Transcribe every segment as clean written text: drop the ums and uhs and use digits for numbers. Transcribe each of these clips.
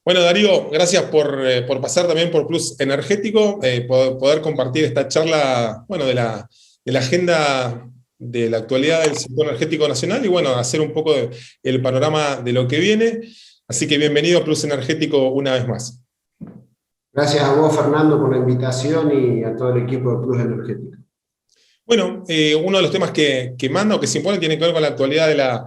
Bueno, Darío, gracias por pasar también por Plus Energético, poder compartir esta charla, bueno, de la agenda de la actualidad del sector energético nacional y, bueno, hacer un poco el panorama de lo que viene. Así que bienvenido a Plus Energético una vez más. Gracias a vos, Fernando, por la invitación y a todo el equipo de Plus Energético. Bueno, uno de los temas que manda o que se impone tiene que ver con la actualidad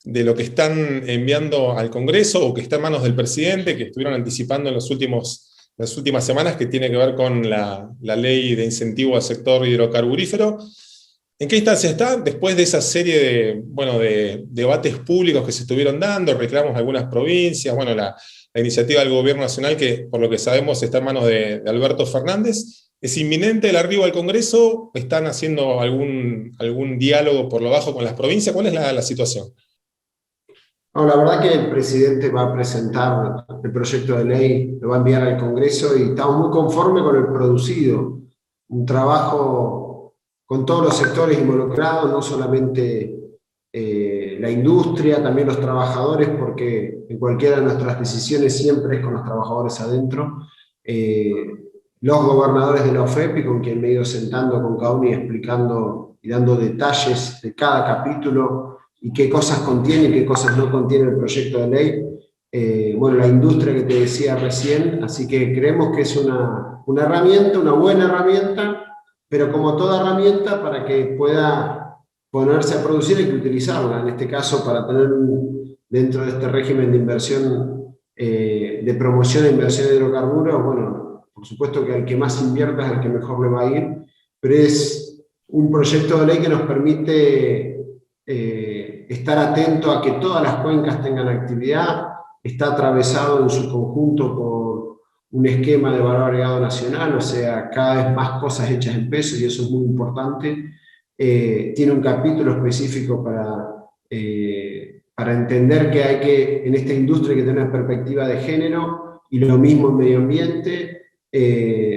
de lo que están enviando al Congreso o que está en manos del presidente, que estuvieron anticipando en las últimas semanas, que tiene que ver con la ley de incentivo al sector hidrocarburífero. ¿En qué instancia está? Después de esa serie de debates públicos que se estuvieron dando, reclamos de algunas provincias, bueno, la iniciativa del gobierno nacional, que por lo que sabemos está en manos de Alberto Fernández. ¿Es inminente el arribo al Congreso? ¿Están haciendo algún diálogo por lo bajo con las provincias? ¿Cuál es la situación? No, la verdad que el presidente va a presentar el proyecto de ley, lo va a enviar al Congreso y estamos muy conformes con el producido. Un trabajo con todos los sectores involucrados, no solamente la industria, también los trabajadores, porque en cualquiera de nuestras decisiones siempre es con los trabajadores adentro. Los gobernadores de la OFEP, con quien me he ido sentando con cada uno y explicando y dando detalles de cada capítulo, y qué cosas contiene y qué cosas no contiene el proyecto de ley. Bueno, la industria que te decía recién, así que creemos que es una herramienta, una buena herramienta, pero como toda herramienta, para que pueda ponerse a producir hay que utilizarla, en este caso para tener dentro de este régimen de inversión, de promoción de inversión de hidrocarburos, bueno, por supuesto que al que más invierta es al que mejor le va a ir, pero es un proyecto de ley que nos permite estar atento a que todas las cuencas tengan actividad, está atravesado en su conjunto por un esquema de valor agregado nacional, o sea, cada vez más cosas hechas en pesos y eso es muy importante. Tiene un capítulo específico para entender que hay que, en esta industria, hay que tener perspectiva de género y lo mismo en medio ambiente.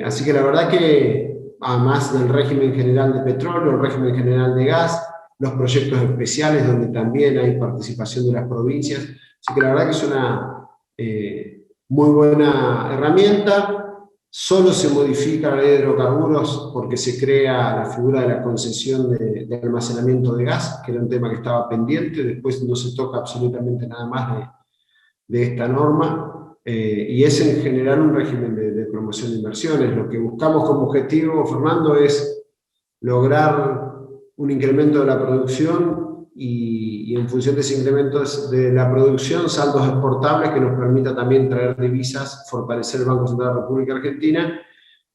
Así que la verdad que, además del régimen general de petróleo, el régimen general de gas, los proyectos especiales donde también hay participación de las provincias. Así que la verdad que es una muy buena herramienta. Solo se modifica la ley de hidrocarburos porque se crea la figura de la concesión de almacenamiento de gas, que era un tema que estaba pendiente. Después no se toca absolutamente nada más de esta norma. Y es en general un régimen de promoción de inversiones. Lo que buscamos como objetivo, Fernando, es lograr un incremento de la producción y en función de ese incremento de la producción, saldos exportables que nos permita también traer divisas, fortalecer el Banco Central de la República Argentina,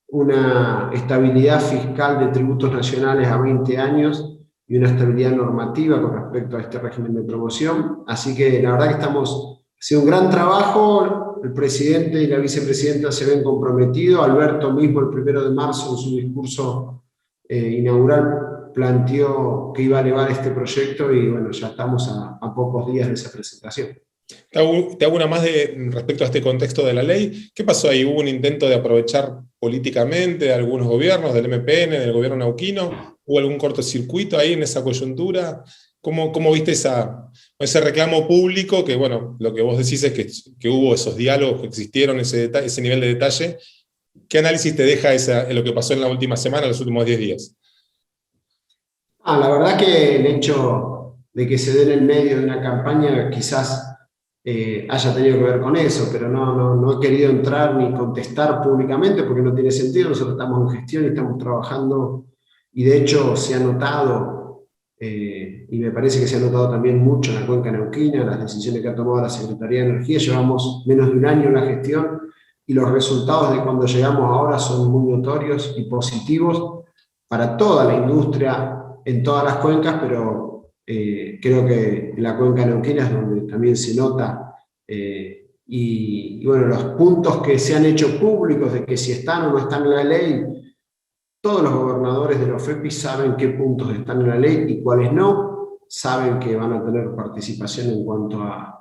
una estabilidad fiscal de tributos nacionales a 20 años y una estabilidad normativa con respecto a este régimen de promoción. Así que la verdad que estamos haciendo un gran trabajo, el presidente y la vicepresidenta se ven comprometidos, Alberto mismo el 1 de marzo en su discurso inaugural planteó que iba a elevar este proyecto y bueno, ya estamos a pocos días de esa presentación. Te hago una más respecto a este contexto de la ley. ¿Qué pasó ahí? ¿Hubo un intento de aprovechar políticamente de algunos gobiernos, del MPN, del gobierno neuquino? ¿Hubo algún cortocircuito ahí en esa coyuntura? ¿Cómo viste ese reclamo público? Que bueno, lo que vos decís es que hubo esos diálogos, que existieron ese nivel de detalle. ¿Qué análisis te deja lo que pasó en la última semana, en los últimos 10 días? La verdad que el hecho de que se dé en el medio de una campaña quizás haya tenido que ver con eso, pero no he querido entrar ni contestar públicamente porque no tiene sentido. Nosotros estamos en gestión y estamos trabajando, y de hecho se ha notado, y me parece que se ha notado también mucho en la cuenca neuquina, las decisiones que ha tomado la Secretaría de Energía. Llevamos menos de un año en la gestión y los resultados de cuando llegamos ahora son muy notorios y positivos para toda la industria en todas las cuencas, pero creo que en la cuenca neuquina es donde también se nota, y bueno, los puntos que se han hecho públicos de que si están o no están en la ley, todos los gobernadores de la OFEPI saben qué puntos están en la ley y cuáles no, saben que van a tener participación en cuanto a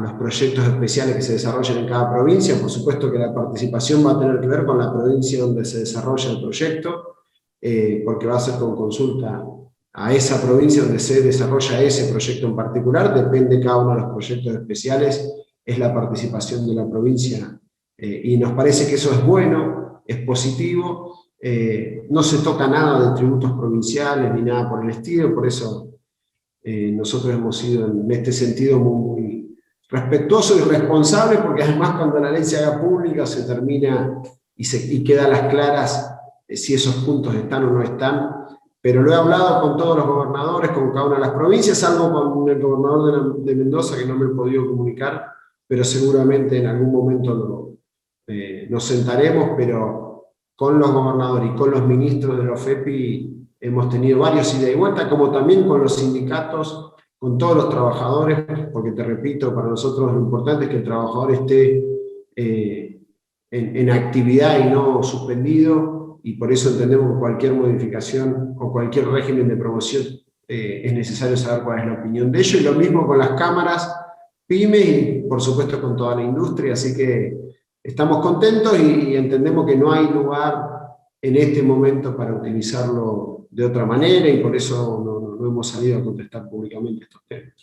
los proyectos especiales que se desarrollan en cada provincia. Por supuesto que la participación va a tener que ver con la provincia donde se desarrolla el proyecto, porque va a ser con consulta a esa provincia donde se desarrolla ese proyecto en particular, depende cada uno de los proyectos especiales, es la participación de la provincia, y nos parece que eso es bueno, es positivo, no se toca nada de tributos provinciales ni nada por el estilo, por eso nosotros hemos sido en este sentido muy respetuosos y responsables, porque además cuando la ley se haga pública se termina y queda a las claras si esos puntos están o no están. Pero lo he hablado con todos los gobernadores, con cada una de las provincias, salvo con el gobernador de Mendoza, que no me he podido comunicar, pero seguramente en algún momento nos sentaremos, pero con los gobernadores y con los ministros de la OFEPI hemos tenido varios ida y vuelta, como también con los sindicatos, con todos los trabajadores, porque te repito, para nosotros lo importante es que el trabajador esté en actividad y no suspendido, y por eso entendemos que cualquier modificación o cualquier régimen de promoción es necesario saber cuál es la opinión de ellos, y lo mismo con las cámaras, pymes y por supuesto con toda la industria, así que estamos contentos y entendemos que no hay lugar en este momento para utilizarlo de otra manera, y por eso no hemos salido a contestar públicamente estos temas.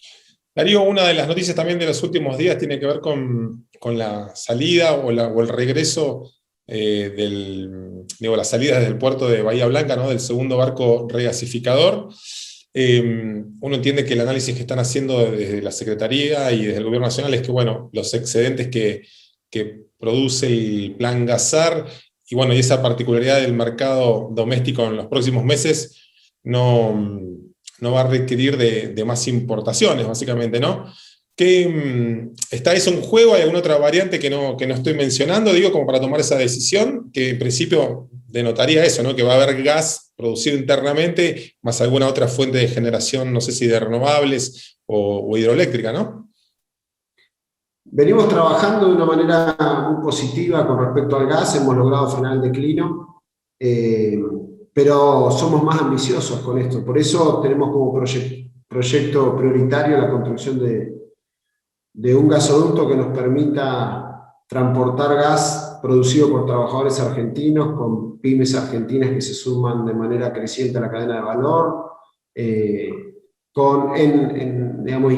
Darío, una de las noticias también de los últimos días tiene que ver con la salida o el regreso la salida desde el puerto de Bahía Blanca, ¿no? Del segundo barco regasificador. Uno entiende que el análisis que están haciendo desde la Secretaría y desde el Gobierno Nacional es que, bueno, los excedentes que produce el plan GASAR y esa particularidad del mercado doméstico en los próximos meses no va a requerir de más importaciones, básicamente, ¿no? ¿Está eso en juego? ¿Hay alguna otra variante que no estoy mencionando? Digo, como para tomar esa decisión, que en principio denotaría eso, ¿no? Que va a haber gas producido internamente, más alguna otra fuente de generación, no sé si de renovables o hidroeléctrica, ¿no? Venimos trabajando de una manera muy positiva con respecto al gas, hemos logrado frenar el declino, pero somos más ambiciosos con esto, por eso tenemos como proyecto prioritario la construcción de un gasoducto que nos permita transportar gas producido por trabajadores argentinos, con pymes argentinas que se suman de manera creciente a la cadena de valor, y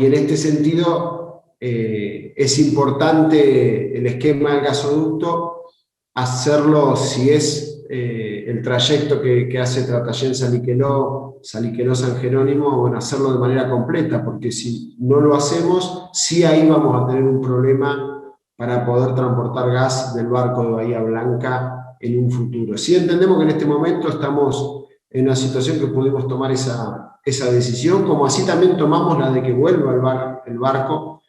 en este sentido es importante el esquema del gasoducto, hacerlo si es el trayecto que hace Tratayén-Saliqueló, Saliqueló-San Jerónimo, hacerlo de manera completa, porque si no lo hacemos, sí ahí vamos a tener un problema para poder transportar gas del barco de Bahía Blanca en un futuro. Sí entendemos que en este momento estamos en una situación que pudimos tomar esa decisión, como así también tomamos la de que vuelva el barco,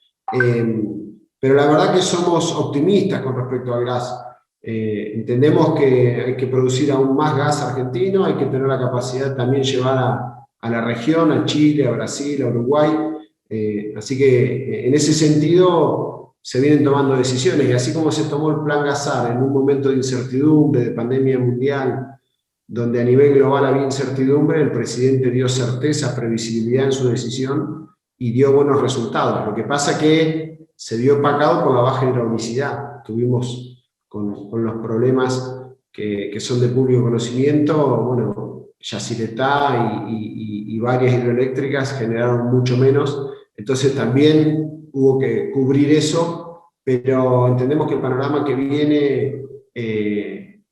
pero la verdad que somos optimistas con respecto al gas. Entendemos que hay que producir aún más gas argentino, hay que tener la capacidad también llevar a la región, a Chile, a Brasil, a Uruguay, así que en ese sentido se vienen tomando decisiones, y así como se tomó el plan GASAR en un momento de incertidumbre, de pandemia mundial, donde a nivel global había incertidumbre, el presidente dio certeza, previsibilidad en su decisión y dio buenos resultados. Lo que pasa que se vio opacado por la baja hidroglicidad. Tuvimos con los problemas que son de público conocimiento, Yacyretá y varias hidroeléctricas generaron mucho menos, entonces también hubo que cubrir eso, pero entendemos que el panorama que viene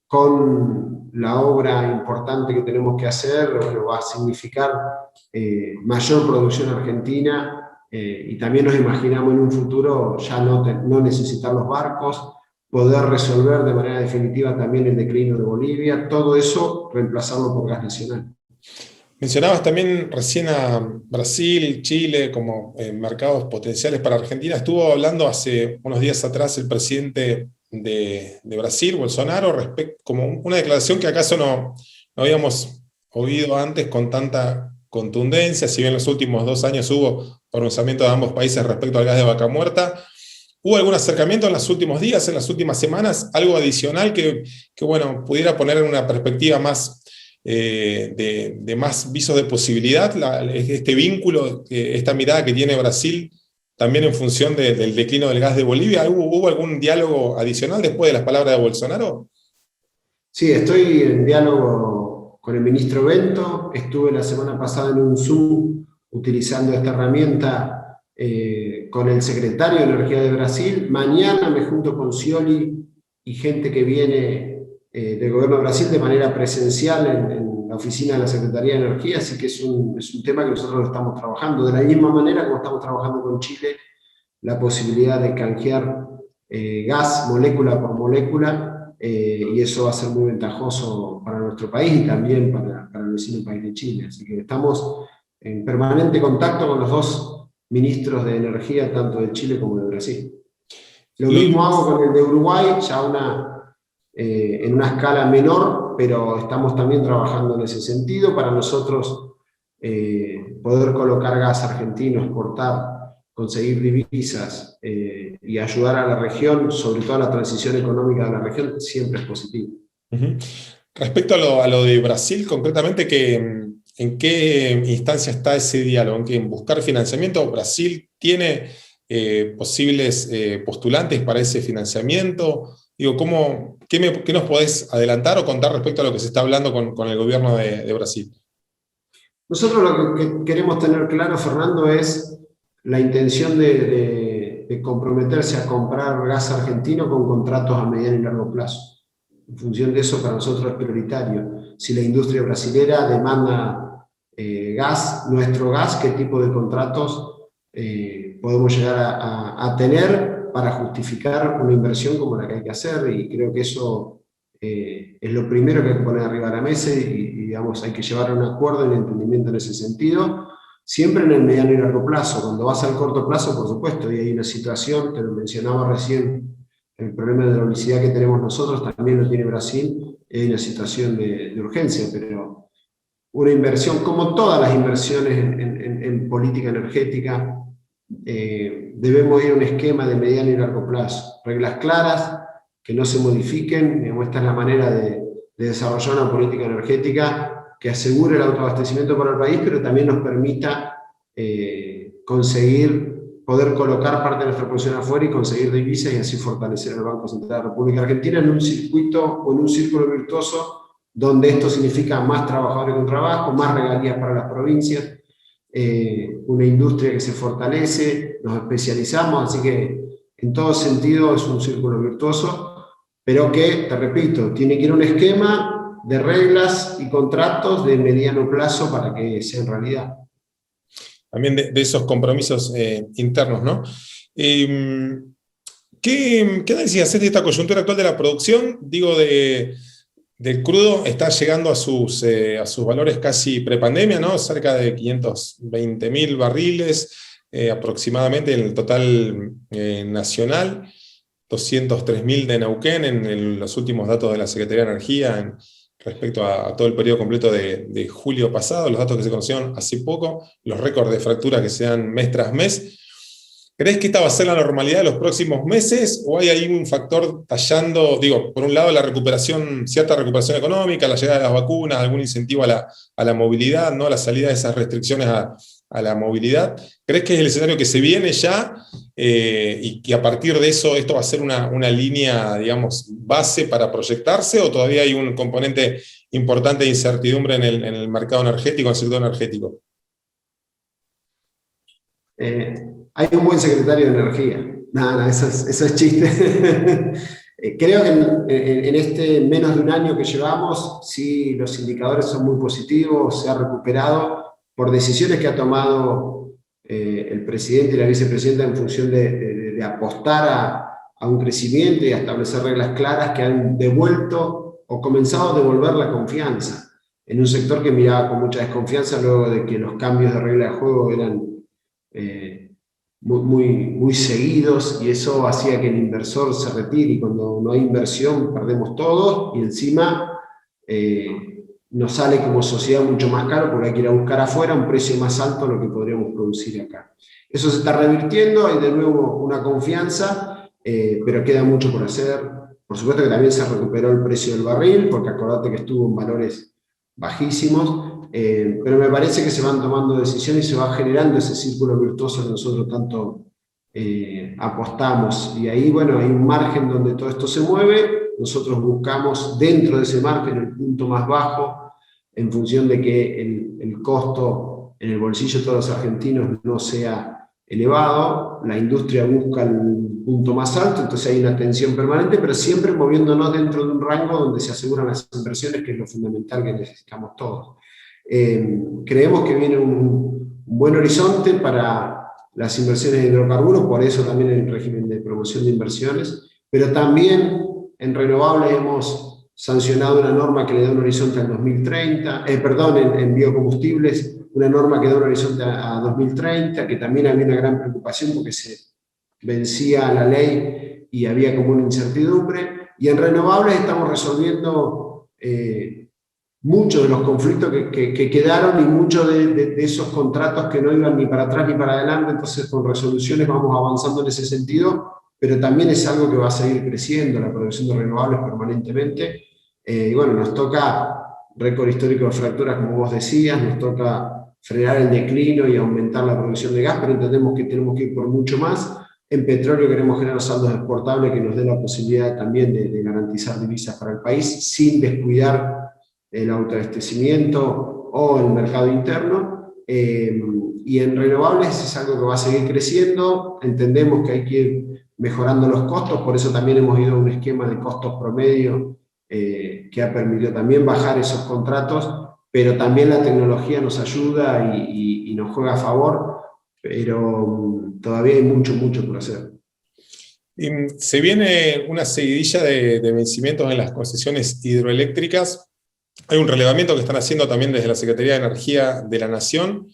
con la obra importante que tenemos que hacer, va a significar mayor producción argentina, y también nos imaginamos en un futuro ya no necesitar los barcos, poder resolver de manera definitiva también el declino de Bolivia, todo eso reemplazarlo por gas nacional. Mencionabas también recién a Brasil, Chile como mercados potenciales para Argentina. Estuvo hablando hace unos días atrás el presidente de Brasil, Bolsonaro, como una declaración que acaso no habíamos oído antes con tanta contundencia, si bien en los últimos 2 años hubo pronunciamiento de ambos países respecto al gas de Vaca Muerta. ¿Hubo algún acercamiento en los últimos días, en las últimas semanas, algo adicional que pudiera poner en una perspectiva más de más visos de posibilidad, este vínculo, esta mirada que tiene Brasil también en función del declino del gas de Bolivia? ¿Hubo algún diálogo adicional después de las palabras de Bolsonaro? Sí, estoy en diálogo con el ministro Bento, estuve la semana pasada en un Zoom utilizando esta herramienta con el secretario de Energía de Brasil. Mañana me junto con Scioli y gente que viene del gobierno de Brasil de manera presencial en la oficina de la Secretaría de Energía, así que es un tema que nosotros lo estamos trabajando, de la misma manera como estamos trabajando con Chile, la posibilidad de canjear gas molécula por molécula, y eso va a ser muy ventajoso para nuestro país y también para el vecino país de Chile. Así que estamos en permanente contacto con los dos ministros de energía, tanto de Chile como de Brasil. Lo mismo hago con el de Uruguay, ya en una escala menor, pero estamos también trabajando en ese sentido para nosotros poder colocar gas argentino, exportar, conseguir divisas y ayudar a la región, sobre todo a la transición económica de la región, siempre es positivo. Respecto a lo de Brasil, concretamente, ¿en qué instancia está ese diálogo? ¿En buscar financiamiento? ¿Brasil tiene posibles postulantes para ese financiamiento? Digo, ¿qué nos podés adelantar o contar respecto a lo que se está hablando con el gobierno de Brasil? Nosotros lo que queremos tener claro, Fernando, es la intención de comprometerse a comprar gas argentino con contratos a mediano y largo plazo. En función de eso, para nosotros es prioritario. Si la industria brasilera demanda nuestro gas, qué tipo de contratos podemos llegar a tener para justificar una inversión como la que hay que hacer, y creo que eso es lo primero que hay que poner arriba de la mesa y digamos, hay que llevar a un acuerdo y un entendimiento en ese sentido. Siempre en el mediano y largo plazo. Cuando vas al corto plazo, por supuesto, y hay una situación, te lo mencionaba recién, el problema de la unicidad que tenemos nosotros también lo tiene Brasil, hay una situación de urgencia, pero una inversión, como todas las inversiones en política energética, debemos ir a un esquema de mediano y largo plazo. Reglas claras, que no se modifiquen. Esta es la manera de desarrollar una política energética que asegure el autoabastecimiento para el país, pero también nos permita poder colocar parte de nuestra producción afuera y conseguir divisas y así fortalecer el Banco Central de la República Argentina en un circuito o en un círculo virtuoso donde esto significa más trabajadores con trabajo, más regalías para las provincias, una industria que se fortalece, nos especializamos, así que en todo sentido es un círculo virtuoso, pero que, te repito, tiene que ir a un esquema de reglas y contratos de mediano plazo para que sea en realidad. También de esos compromisos internos, ¿no? ¿Qué análisis haces de esta coyuntura actual de la producción? Digo, del crudo está llegando a sus valores casi prepandemia, ¿no? Cerca de 520.000 barriles aproximadamente en el total nacional, 203.000 de Neuquén en los últimos datos de la Secretaría de Energía respecto a todo el periodo completo de julio pasado, los datos que se conocieron hace poco, los récords de fractura que se dan mes tras mes. ¿Crees que esta va a ser la normalidad de los próximos meses o hay ahí un factor tallando, digo, por un lado cierta recuperación económica, la llegada de las vacunas, algún incentivo a la movilidad, ¿no? La salida de esas restricciones a la movilidad? ¿Crees que es el escenario que se viene ya y que a partir de eso esto va a ser una línea, digamos, base para proyectarse, o todavía hay un componente importante de incertidumbre en el mercado energético, en el sector energético? Hay un buen secretario de Energía. No, eso es chiste. Creo que en este menos de un año que llevamos, sí, los indicadores son muy positivos, se ha recuperado por decisiones que ha tomado el presidente y la vicepresidenta en función de apostar a un crecimiento y a establecer reglas claras que han devuelto o comenzado a devolver la confianza en un sector que miraba con mucha desconfianza luego de que los cambios de regla de juego eran muy seguidos, y eso hacía que el inversor se retire, y cuando no hay inversión perdemos todos, y encima nos sale como sociedad mucho más caro porque hay que ir a buscar afuera un precio más alto de lo que podríamos producir acá. Eso se está revirtiendo, hay de nuevo una confianza, pero queda mucho por hacer. Por supuesto que también se recuperó el precio del barril, porque acordate que estuvo en valores bajísimos, pero me parece que se van tomando decisiones y se va generando ese círculo virtuoso que nosotros tanto apostamos. Y ahí, bueno, hay un margen donde todo esto se mueve. Nosotros buscamos dentro de ese margen el punto más bajo en función de que el costo en el bolsillo de todos los argentinos no sea elevado. La industria busca el punto más alto, entonces hay una tensión permanente, pero siempre moviéndonos dentro de un rango donde se aseguran las inversiones, que es lo fundamental que necesitamos todos. Creemos que viene un buen horizonte para las inversiones de hidrocarburos, por eso también el régimen de promoción de inversiones, pero también en renovables hemos sancionado una norma que le da un horizonte al 2030, en biocombustibles, una norma que da un horizonte a 2030, que también había una gran preocupación porque se vencía la ley y había como una incertidumbre, y en renovables estamos resolviendo muchos de los conflictos que quedaron y muchos de esos contratos que no iban ni para atrás ni para adelante, entonces con resoluciones vamos avanzando en ese sentido, pero también es algo que va a seguir creciendo, la producción de renovables permanentemente. Y bueno, nos toca récord histórico de fracturas, como vos decías, nos toca frenar el declino y aumentar la producción de gas, pero entendemos que tenemos que ir por mucho más. En petróleo queremos generar saldos exportables que nos den la posibilidad también de garantizar divisas para el país, sin descuidar el autoabastecimiento o el mercado interno. Y en renovables es algo que va a seguir creciendo. Entendemos que hay que ir mejorando los costos, por eso también hemos ido a un esquema de costos promedio que ha permitido también bajar esos contratos, pero también la tecnología nos ayuda y nos juega a favor, pero todavía hay mucho, mucho por hacer. Y se viene una seguidilla de vencimientos en las concesiones hidroeléctricas. Hay un relevamiento que están haciendo también desde la Secretaría de Energía de la Nación.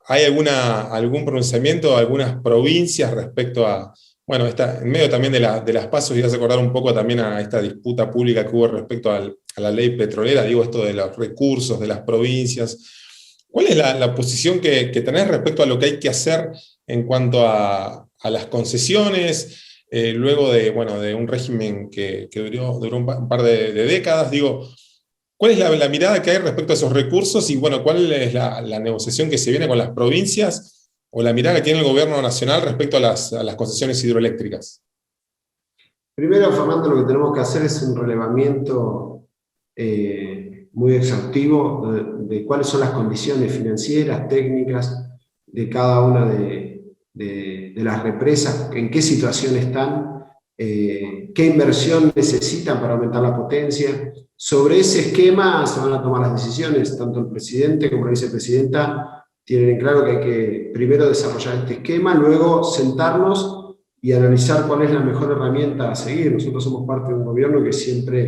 ¿Hay algún pronunciamiento de algunas provincias respecto a, bueno, en medio también de las PASO, y hace acordar un poco también a esta disputa pública que hubo respecto a la ley petrolera, digo esto de los recursos de las provincias? ¿Cuál es la posición que tenés respecto a lo que hay que hacer en cuanto a las concesiones, luego de un régimen que duró un par de décadas? Digo, ¿cuál es la mirada que hay respecto a esos recursos y cuál es la negociación que se viene con las provincias o la mirada que tiene el gobierno nacional respecto a las concesiones hidroeléctricas? Primero, Fernando, lo que tenemos que hacer es un relevamiento muy exhaustivo de cuáles son las condiciones financieras, técnicas de cada una de las represas, en qué situación están, qué inversión necesitan para aumentar la potencia. Sobre ese esquema se van a tomar las decisiones, tanto el presidente como la vicepresidenta tienen en claro que hay que primero desarrollar este esquema, luego sentarnos y analizar cuál es la mejor herramienta a seguir. Nosotros somos parte de un gobierno que siempre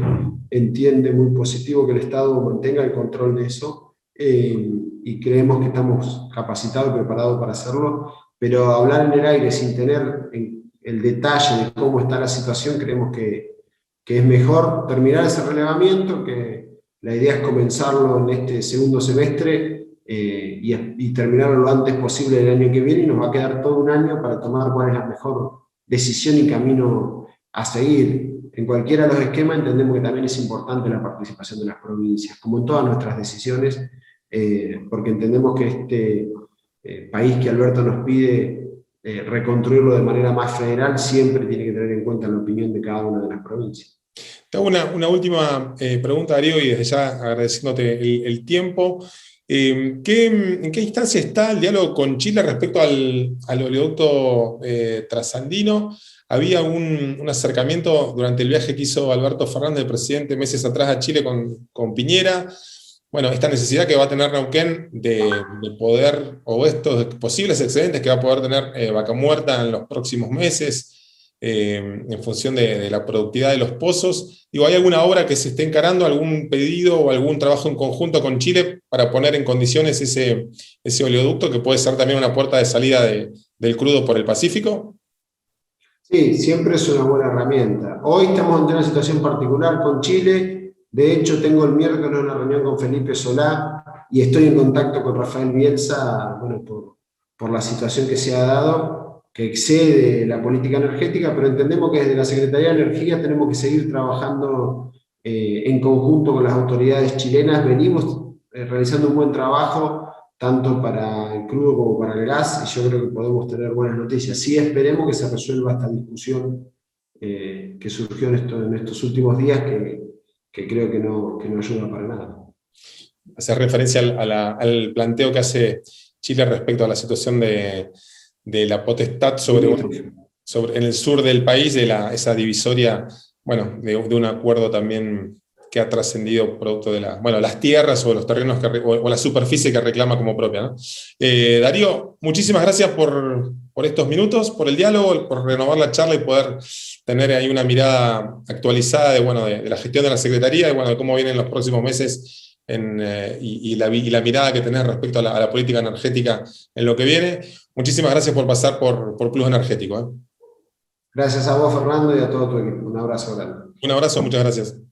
entiende muy positivo que el Estado mantenga el control de eso, y creemos que estamos capacitados y preparados para hacerlo, pero hablar en el aire sin tener el detalle de cómo está la situación, creemos que es mejor terminar ese relevamiento, que la idea es comenzarlo en este segundo semestre y terminarlo lo antes posible del año que viene, y nos va a quedar todo un año para tomar cuál es la mejor decisión y camino a seguir. En cualquiera de los esquemas entendemos que también es importante la participación de las provincias, como en todas nuestras decisiones, porque entendemos que este país que Alberto nos pide reconstruirlo de manera más federal siempre tiene que tener en cuenta la opinión de cada una de las provincias. Te hago una última pregunta, Darío, y desde ya agradeciéndote el tiempo. ¿En qué instancia está el diálogo con Chile respecto al oleoducto trasandino? Había un acercamiento durante el viaje que hizo Alberto Fernández, el presidente, meses atrás a Chile con Piñera. Bueno, esta necesidad que va a tener Neuquén de poder, o estos posibles excedentes que va a poder tener Vaca Muerta en los próximos meses, en función de la productividad de los pozos. Digo, ¿hay alguna obra que se esté encarando, algún pedido o algún trabajo en conjunto con Chile para poner en condiciones ese oleoducto que puede ser también una puerta de salida del crudo por el Pacífico? Sí, siempre es una buena herramienta. Hoy estamos ante una situación particular con Chile. De hecho, tengo el miércoles una reunión con Felipe Solá y estoy en contacto con Rafael Bielsa, por la situación que se ha dado, que excede la política energética, pero entendemos que desde la Secretaría de Energía tenemos que seguir trabajando en conjunto con las autoridades chilenas. Venimos realizando un buen trabajo, tanto para el crudo como para el gas, y yo creo que podemos tener buenas noticias. Sí, esperemos que se resuelva esta discusión que surgió en estos últimos días, que creo que no ayuda para nada. hacer referencia al planteo que hace Chile respecto a la situación de la potestad en el sur del país, esa divisoria, bueno, de un acuerdo también que ha trascendido producto de las tierras o los terrenos o la superficie que reclama como propia, ¿no? Darío, muchísimas gracias por estos minutos, por el diálogo, por renovar la charla y poder tener ahí una mirada actualizada de la gestión de la Secretaría y de cómo vienen los próximos meses y la mirada que tenés respecto a la política energética en lo que viene. Muchísimas gracias por pasar por Plus Energético. Gracias a vos, Fernando, y a todo tu equipo. Un abrazo grande. Un abrazo, muchas gracias.